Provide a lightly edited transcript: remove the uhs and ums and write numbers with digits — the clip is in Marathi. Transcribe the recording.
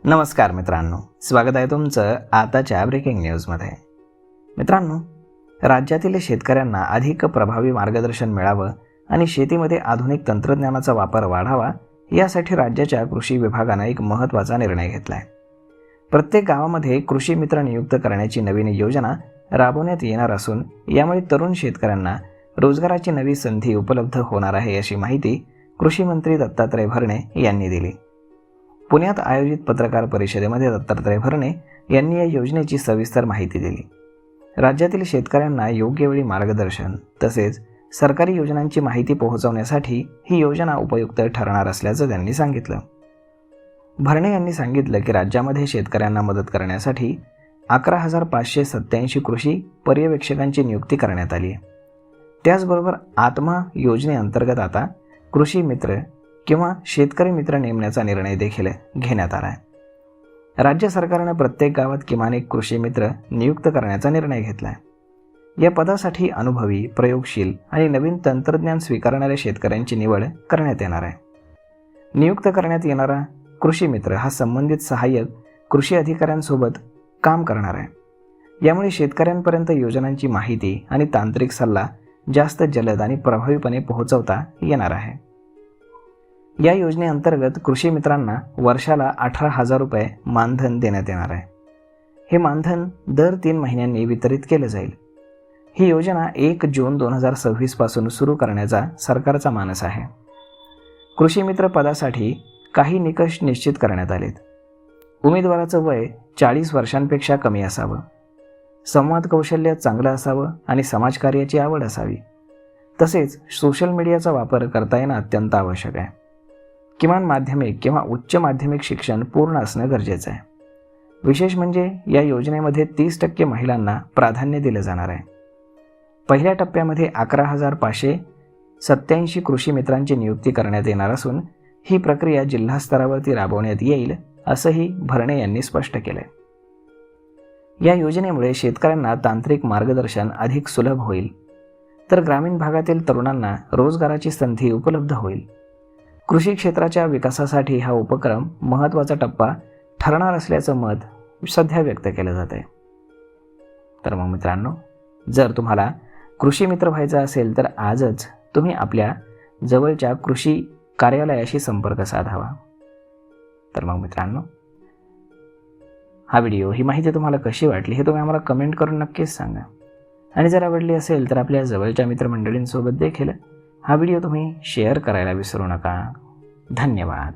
नमस्कार मित्रांनो, स्वागत आहे तुमचं आताच्या ब्रेकिंग न्यूजमध्ये. मित्रांनो, राज्यातील शेतकऱ्यांना अधिक प्रभावी मार्गदर्शन मिळावं आणि शेतीमध्ये आधुनिक तंत्रज्ञानाचा वापर वाढावा यासाठी राज्याच्या कृषी विभागानं एक महत्त्वाचा निर्णय घेतला आहे. प्रत्येक गावामध्ये कृषी मित्र नियुक्त करण्याची नवीन योजना राबवण्यात येणार असून यामुळे तरुण शेतकऱ्यांना रोजगाराची नवी संधी उपलब्ध होणार आहे अशी माहिती कृषी मंत्री दत्तात्रय भरणे यांनी दिली. पुण्यात आयोजित पत्रकार परिषदेमध्ये दत्तात्रय भरणे यांनी या योजनेची सविस्तर माहिती दिली. राज्यातील शेतकऱ्यांना योग्य वेळी मार्गदर्शन तसेच सरकारी योजनांची माहिती पोहोचवण्यासाठी ही योजना उपयुक्त ठरणार असल्याचं त्यांनी सांगितलं. भरणे यांनी सांगितलं की राज्यामध्ये शेतकऱ्यांना मदत करण्यासाठी 11,587 कृषी पर्यवेक्षकांची नियुक्ती करण्यात आली आहे. त्याचबरोबर आत्मा योजनेअंतर्गत आता कृषी मित्र किंवा शेतकरी मित्र नेमण्याचा निर्णय देखील घेण्यात आला आहे. राज्य सरकारने प्रत्येक गावात किमान एक कृषी मित्र नियुक्त करण्याचा निर्णय घेतला आहे. या पदासाठी अनुभवी, प्रयोगशील आणि नवीन तंत्रज्ञान स्वीकारणाऱ्या शेतकऱ्यांची निवड करण्यात येणार आहे. नियुक्त करण्यात येणारा कृषी मित्र हा संबंधित सहाय्यक कृषी अधिकाऱ्यांसोबत काम करणार आहे. यामुळे शेतकऱ्यांपर्यंत योजनांची माहिती आणि तांत्रिक सल्ला जास्त जलद आणि प्रभावीपणे पोहोचवता येणार आहे. या योजनेअंतर्गत कृषी मित्रांना वर्षाला 18,000 रुपये मानधन देण्यात येणार आहे. हे मानधन दर 3 महिन्यांनी वितरित केले जाईल. ही योजना 1 जून 2026 पासून सुरू करण्याचा सरकारचा मानस आहे. कृषी मित्र पदासाठी काही निकष निश्चित करण्यात आलेत. उमेदवाराचं वय 40 वर्षांपेक्षा कमी असावं, संवाद कौशल्य चांगलं असावं आणि समाजकार्याची आवड असावी. तसेच सोशल मीडियाचा वापर करता येणं अत्यंत आवश्यक आहे. किमान माध्यमिक किंवा उच्च माध्यमिक शिक्षण पूर्ण असणं गरजेचं आहे. विशेष म्हणजे या योजनेमध्ये 30% महिलांना प्राधान्य दिलं जाणार आहे. पहिल्या टप्प्यामध्ये 11,587 कृषी मित्रांची नियुक्ती करण्यात येणार असून ही प्रक्रिया जिल्हा स्तरावरती राबवण्यात येईल असंही भरणे यांनी स्पष्ट केलं आहे. या योजनेमुळे शेतकऱ्यांना तांत्रिक मार्गदर्शन अधिक सुलभ होईल, तर ग्रामीण भागातील तरुणांना रोजगाराची संधी उपलब्ध होईल. कृषी क्षेत्राच्या विकासासाठी हा उपक्रम महत्त्वाचा टप्पा ठरणार असल्याचं मत सध्या व्यक्त केलं जात आहे. तर मग मित्रांनो, जर तुम्हाला कृषी मित्र व्हायचा असेल तर आजच तुम्ही आपल्या जवळच्या कृषी कार्यालयाशी संपर्क साधावा. तर मग मित्रांनो, हा व्हिडिओ, ही माहिती तुम्हाला कशी वाटली हे तुम्ही आम्हाला कमेंट करून नक्कीच सांगा. आणि जर आवडली असेल तर आपल्या जवळच्या मित्रमंडळींसोबत देखील हा व्हिडिओ तुम्ही शेअर करायला विसरू नका. धन्यवाद.